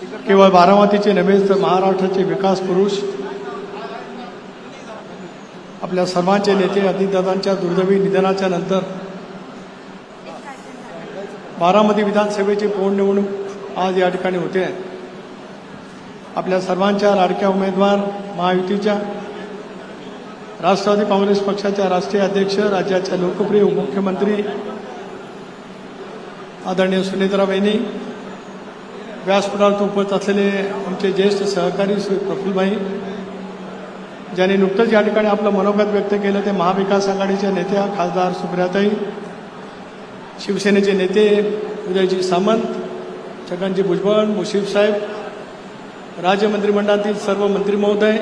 केवळ बारामतीचे नव्हे तर महाराष्ट्राचे विकास पुरुष, आपल्या सर्वांचे नेते अजितदादांच्या दुर्दैवी निधनाच्या नंतर बारामती विधानसभेची पोटनिवडणूक आज या ठिकाणी होते. आपल्या सर्वांच्या लाडक्या उमेदवार, महायुतीच्या राष्ट्रवादी काँग्रेस पक्षाच्या राष्ट्रीय अध्यक्ष, राज्याच्या लोकप्रिय उपमुख्यमंत्री आदरणीय सुनेत्राबाईंनी, व्यासपीठावर उपस्थित असलेले आमचे ज्येष्ठ सहकारी श्री प्रफुल्लभाई, ज्यांनी नुकतंच या ठिकाणी आपलं मनोगत व्यक्त केलं ते महाविकास आघाडीच्या नेत्या खासदार सुप्रियाताई, शिवसेनेचे नेते उदयजी सामंत, छगनजी भुजबळ, मुश्रीफ साहेब, राज्य मंत्रिमंडळातील सर्व मंत्री महोदय,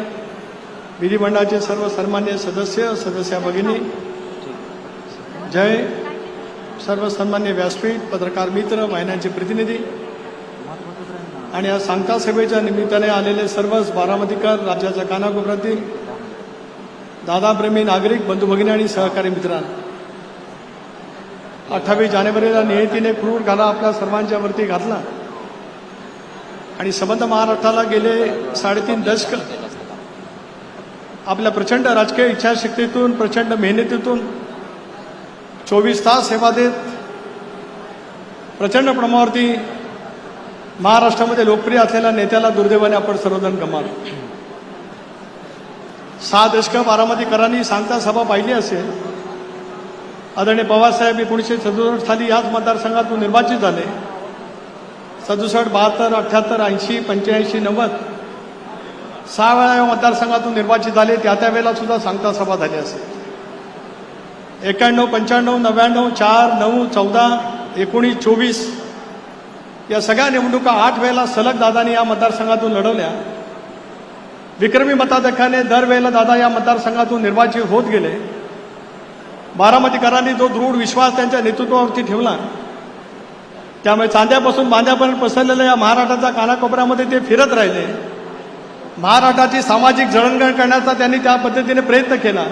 विधिमंडळाचे सर्व सन्मान्य सदस्य भगिनी, जय सर्व सन्मान्य व्यासपीठ, पत्रकार मित्र, वाहिन्यांचे प्रतिनिधी आणि या सांगता सभेच्या निमित्ताने आलेले सर्वच बारामतीकर, राज्याच्या कानाकोपऱ्यातील दादाप्रेमी नागरिक बंधू भगिनी आणि सहकारी मित्रांनो, 28 जानेवारीला नियतीने क्रूर घाला आपल्या सर्वांच्या वरती घातला आणि संबंध महाराष्ट्राला गेले 3.5 दशक आपल्या प्रचंड राजकीय इच्छाशक्तीतून, प्रचंड मेहनतीतून 24 तास सेवा देत प्रचंड प्रमाणावरती महाराष्ट्रामध्ये लोकप्रिय असलेल्या नेत्याला दुर्दैवाने आपण सर्वजण गमावलं. 6 दशकं बारामतीकरांनी सांगता सभा पाहिली असेल. आदरणीय पवारसाहेब 1967 साली याच मतदारसंघातून निर्वाचित झाले. 67, 72, 78, 80, 85, 90 6 वेळा या मतदारसंघातून निर्वाचित झाले. त्यावेळेला सुद्धा सांगता सभा झाली असेल. 91, 95, 99, 4, 9, 14, 19, 24 या सगळ्या निवडणुका 8 वेळेला सलग दादांनी या मतदारसंघातून लढवल्या. विक्रमी मताधिक्याने दरवेळेला दादा या मतदारसंघातून निर्वाचित होत गेले. बारामतीकरांनी जो दृढ विश्वास त्यांच्या नेतृत्वावरती ठेवला, त्यामुळे चांद्यापासून बांद्यापर्यंत पसरलेल्या या महाराष्ट्राच्या कानाकोपऱ्यामध्ये ते फिरत राहिले. महाराष्ट्राची सामाजिक जळणघळण करण्याचा त्यांनी त्या पद्धतीने प्रयत्न केला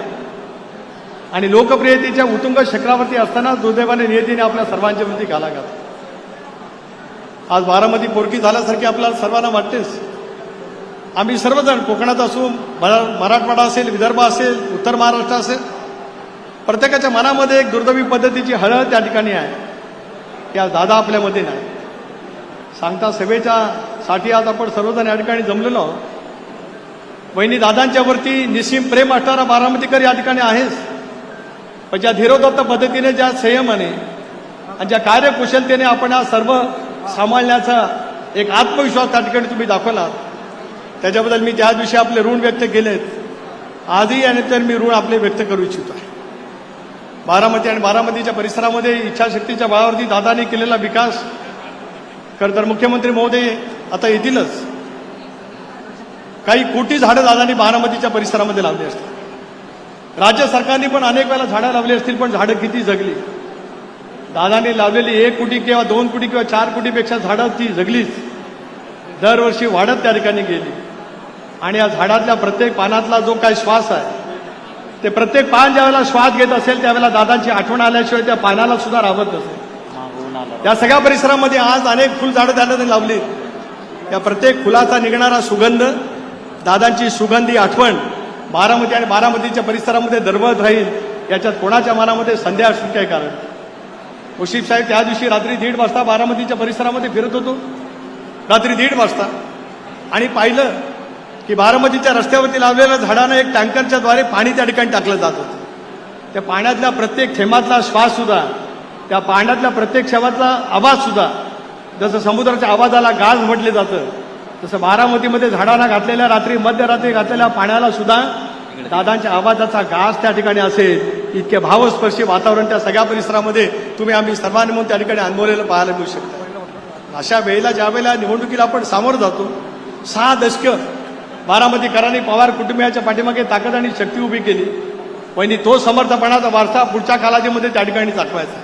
आणि लोकप्रियतेच्या उत्तुंग शिखरावरती असताना दुर्दैवाने नियतीने आपल्या सर्वांच्या वरती घाला घातला. आज बारामती पोरकी झाल्यासारखी आपल्याला सर्वांना वाटतेच. आम्ही सर्वजण कोकणात असू, मराठवाडा असेल, विदर्भ असेल, उत्तर महाराष्ट्र असेल, प्रत्येकाच्या मनामध्ये एक दुर्दैवी पद्धतीची हळद त्या ठिकाणी आहे. त्या दादा आपल्यामध्ये नाही. सांगता सभेच्या साठी आज आपण सर्वजण या ठिकाणी जमलेलो आहोत. वहिनी दादांच्या वरती निस्सीम प्रेम असणारा बारामतीकर या ठिकाणी आहेच, पण ज्या धीरोदत्त पद्धतीने, ज्या संयमाने आणि ज्या कार्यकुशलतेने आपण हा सर्व सांभाळण्याचा एक आत्मविश्वास त्या ठिकाणी तुम्ही दाखवला, त्याच्याबद्दल मी त्या दिवशी आपले ऋण व्यक्त केलेत. आजही यानंतर मी ऋण आपले व्यक्त करू इच्छितो आहे. बारामती आणि बारामतीच्या परिसरामध्ये इच्छाशक्तीच्या बळावरती दादांनी केलेला विकास, खरं तर मुख्यमंत्री महोदय आता येतीलच. काही कोटी झाडं दादांनी बारामतीच्या परिसरामध्ये लावली असतील. राज्य सरकारने पण अनेक वेळा झाडं लावली असतील, पण झाडं किती जगली. दादांनी लावलेली 1 कोटी किंवा 2 कोटी किंवा 4 कोटीपेक्षा झाडं ती जगलीच. दरवर्षी वाढत त्या ठिकाणी गेली आणि या झाडातल्या प्रत्येक पानातला जो काही श्वास आहे, ते प्रत्येक पान ज्यावेळेला श्वास घेत असेल त्यावेळेला दादांची आठवण आल्याशिवाय त्या पानाला सुद्धा राहत नसेल. त्या सगळ्या परिसरामध्ये आज अनेक फुलझाडं दादांनी लावली. या प्रत्येक फुलाचा निघणारा सुगंध, दादांची सुगंधी आठवण बारामती आणि बारामतीच्या परिसरामध्ये दरवळत राहील, याच्यात कोणाच्या मनामध्ये संदेह असू काय कारण. मुश्रीफ साहेब त्या दिवशी रात्री 1:30 वाजता बारामतीच्या परिसरामध्ये फिरत होतो, रात्री 1:30 वाजता, आणि पाहिलं की बारामतीच्या रस्त्यावरती लावलेल्या झाडांना एक टँकरच्या द्वारे पाणी त्या ठिकाणी टाकलं जात होतं. त्या पाण्यातल्या प्रत्येक थेंबातला श्वास सुद्धा, त्या पाण्यातल्या प्रत्येक थेंबातला आवाज सुद्धा, जसं समुद्राच्या आवाजाला गाज म्हटले जातं, तसं बारामतीमध्ये झाडांना घातलेल्या रात्री मध्यरात्री घातलेल्या पाण्याला सुद्धा दादांच्या आवाजाचा गाज त्या ठिकाणी असेल. इतके भावस्पर्शी वातावरण त्या सगळ्या परिसरामध्ये तुम्ही आम्ही सर्वांनी म्हणून त्या ठिकाणी अनुभवलेलं पाहायला मिळू शकता. अशा वेळेला ज्या वेळेला निवडणुकीला आपण सामोरं जातो, 6 दशकं बारामतीकरांनी पवार कुटुंबियाच्या पाठीमागे ताकद आणि शक्ती उभी केली. वहिनी तो समर्थपणाचा वारसा पुढच्या कालावधीमध्ये त्या ठिकाणी दाखवायचा.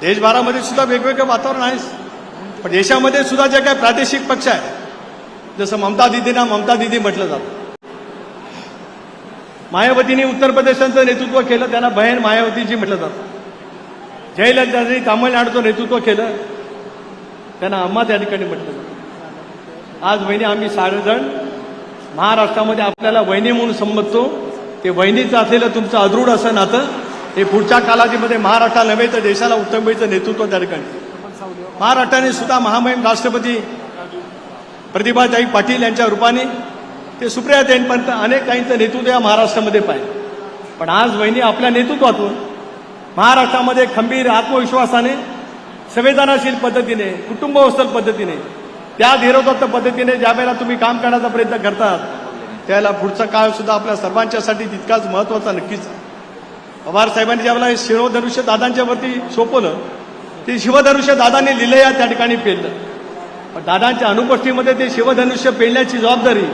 देशभरामध्ये सुद्धा वेगवेगळं वातावरण आहेच, पण देशामध्ये सुद्धा जे काही प्रादेशिक पक्ष आहे, जसं ममता दिदी म्हटलं जातं. मायावतींनी उत्तर प्रदेशाचं नेतृत्व केलं, त्यांना बहीण मायावतीजी म्हटलं जातं. जयललितांनी तामिळनाडूचं नेतृत्व केलं, त्यांना अम्मा त्या ठिकाणी म्हटलं जातं. आज वहिनी आम्ही सारेजण महाराष्ट्रामध्ये आपल्याला वहिनी म्हणून संबोधतो. ते वहिनीचं असलेलं तुमचं अदृढ असं नातं हे पुढच्या कालावधीमध्ये महाराष्ट्राला नव्हे तर देशाला उत्तमतेचं नेतृत्व त्या ठिकाणी. महाराष्ट्राने सुद्धा महामहिम राष्ट्रपती प्रतिभाताई पाटील यांच्या रूपाने ते सुप्रियाताईंपर्यंत अनेक काहींचं नेतृत्व या महाराष्ट्रामध्ये पाहिजे. पण आज वहिनी आपल्या नेतृत्वातून महाराष्ट्रामध्ये खंबीर आत्मविश्वासाने संवेदनाशील पद्धतीने कुटुंबवस्थल पद्धतीने त्या धीरोदत्त पद्धतीने ज्या वेळेला तुम्ही काम करण्याचा प्रयत्न करतात त्यावेळेला पुढचा काळ सुद्धा आपल्या सर्वांच्यासाठी तितकाच महत्त्वाचा नक्कीच आहे. पवार साहेबांनी ज्यावेळेला हे शिवधनुष्य दादांच्या वरती सोपवलं ते शिवधनुष्य दादांनी लिहिलं त्या ठिकाणी पेललं. पण दादांच्या अनुपस्थितीमध्ये ते शिवधनुष्य पेलण्याची जबाबदारी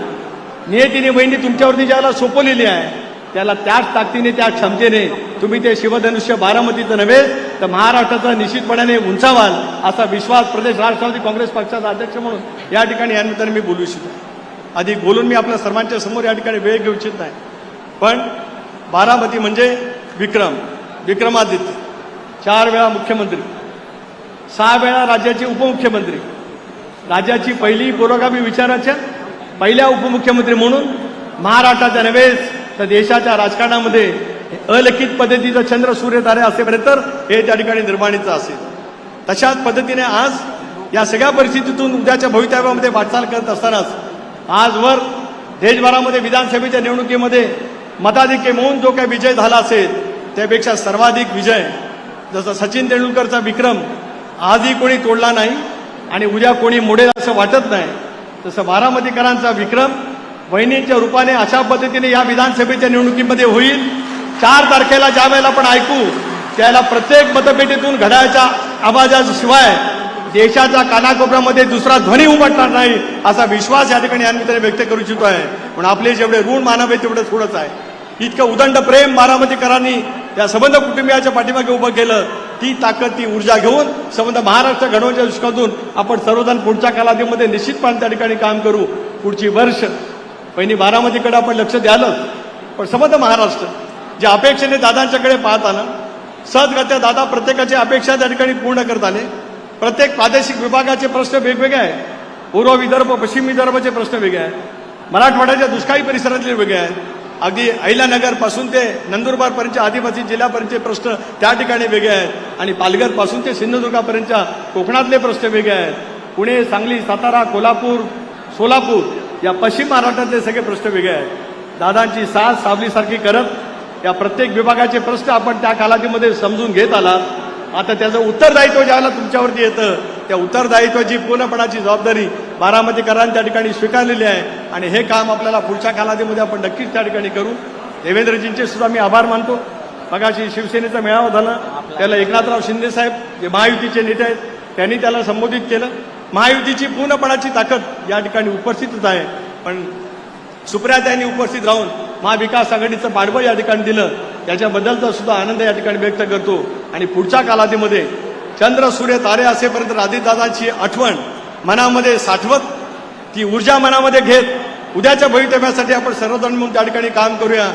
नियतीने वहिनी तुमच्यावरती ज्याला सोपवलेली आहे त्याला त्याच ताकदीने त्या क्षमतेने तुम्ही ते शिवधनुष्य बारामतीचं नव्हे तर महाराष्ट्राचा निश्चितपणाने उंचावाल असा विश्वास प्रदेश राष्ट्रवादी काँग्रेस पक्षाचा अध्यक्ष म्हणून या ठिकाणी यानिमित्ताने मी बोलू इच्छितो. अधिक बोलून मी आपल्या सर्वांच्या समोर या ठिकाणी वेळ घेऊ इच्छित नाही. पण बारामती म्हणजे विक्रमादित्य 4 वेळा मुख्यमंत्री 6 वेळा राज्याचे उपमुख्यमंत्री राज्याची पहिली पुरोगामी विचाराच्या पहिल्या उपमुख्यमंत्री म्हणून महाराष्ट्राच्या नव्हे तर देशाच्या राजकारणामध्ये अलिखित पद्धतीचं चंद्र सूर्य तारे असेपर्यंत हे त्या ठिकाणी निर्माणीचं असेल. तशाच पद्धतीने आज या सगळ्या परिस्थितीतून उद्याच्या भवितव्यामध्ये वाटचाल करत असतानाच आजवर देशभरामध्ये विधानसभेच्या निवडणुकीमध्ये मताधिक्य म्हणून जो काही विजय झाला असेल त्यापेक्षा सर्वाधिक विजय जसं सचिन तेंडुलकरचा विक्रम आजही कोणी तोडला नाही आणि उद्या कोणी मोडेल असं वाटत नाही तसं बारामतीकरांचा विक्रम वहिनींच्या रूपाने अशा पद्धतीने या विधानसभेच्या निवडणुकीमध्ये होईल. 4 तारखेला ज्या वेळेला आपण ऐकू त्याला प्रत्येक मतपेटीतून घड्याळाच्या आवाजाशिवाय देशाच्या कानाकोपऱ्यामध्ये दुसरा ध्वनी उमटणार नाही असा विश्वास या ठिकाणी यानिमित्ताने व्यक्त करू इच्छितो आहे. म्हणून आपले जेवढे ऋण मानावे तेवढं थोडंच आहे. इतकं उदंड प्रेम बारामतीकरांनी त्या संबंध कुटुंबियाच्या पाठीमागे उभं केलं. ती ताकद ती ऊर्जा घेऊन संबंध महाराष्ट्र घडवण्याच्या दृष्टीतून आपण सर्वजण पुढच्या कालावधीमध्ये निश्चितपणे त्या ठिकाणी काम करू. पुढची वर्ष पहिली बारामतीकडे आपण लक्ष द्यालच पण संबंध महाराष्ट्र ज्या अपेक्षेने दादांच्याकडे पाहत आलं सहजगत्या दादा प्रत्येकाची अपेक्षा त्या ठिकाणी पूर्ण करत आले. प्रत्येक प्रादेशिक विभागाचे प्रश्न वेगवेगळे आहेत. पूर्व विदर्भ पश्चिम विदर्भाचे प्रश्न वेगळे आहेत. मराठवाड्याच्या दुष्काळी परिसरातले वेगळे आहेत. अगदी अहिल्यानगर पासून ते नंदुरबारपर्यंतच्या आदिवासी जिल्ह्यापर्यंतचे प्रश्न त्या ठिकाणी वेगळे आहेत आणि पालघर पासून ते सिंधुदुर्गापर्यंतच्या कोकणातले प्रश्न वेगळे आहेत. पुणे सांगली सातारा कोल्हापूर सोलापूर या पश्चिम महाराष्ट्रातले सगळे प्रश्न वेगळे आहेत. दादांची साथ सावलीसारखी करत या प्रत्येक विभागाचे प्रश्न आपण त्या कालावधीमध्ये समजून घेत आलात. आता त्याचं उत्तरदायित्व ज्याला तुमच्यावरती येतं त्या उत्तरदायित्वाची पूर्णपणाची जबाबदारी बारामतीकरांनी त्या ठिकाणी स्वीकारलेली आहे आणि हे काम आपल्याला पुढच्या कालावधीमध्ये आपण नक्कीच त्या ठिकाणी करू. देवेंद्रजींचे सुद्धा मी आभार मानतो. मगाशी शिवसेनेचा मेळावा झाला त्याला एकनाथराव शिंदे साहेब जे महायुतीचे नेते आहेत त्यांनी त्याला संबोधित केलं. महायुतीची पूर्णपणाची ताकद या ठिकाणी उपस्थितच आहे. पण सुप्रियाताईंनी उपस्थित राहून महाविकास आघाडीचं पाठबळ या ठिकाणी दिलं त्याच्याबद्दलचा सुद्धा आनंद या ठिकाणी व्यक्त करतो. आणि पुढच्या कालावधीमध्ये चंद्र सूर्य तारे असेपर्यंत आदित्यदादांची आठवण मनामध्ये साठवत ती ऊर्जा मनामध्ये घेत उद्याच्या भवितव्यासाठी आपण सर्वजण म्हणून त्या ठिकाणी काम करूया.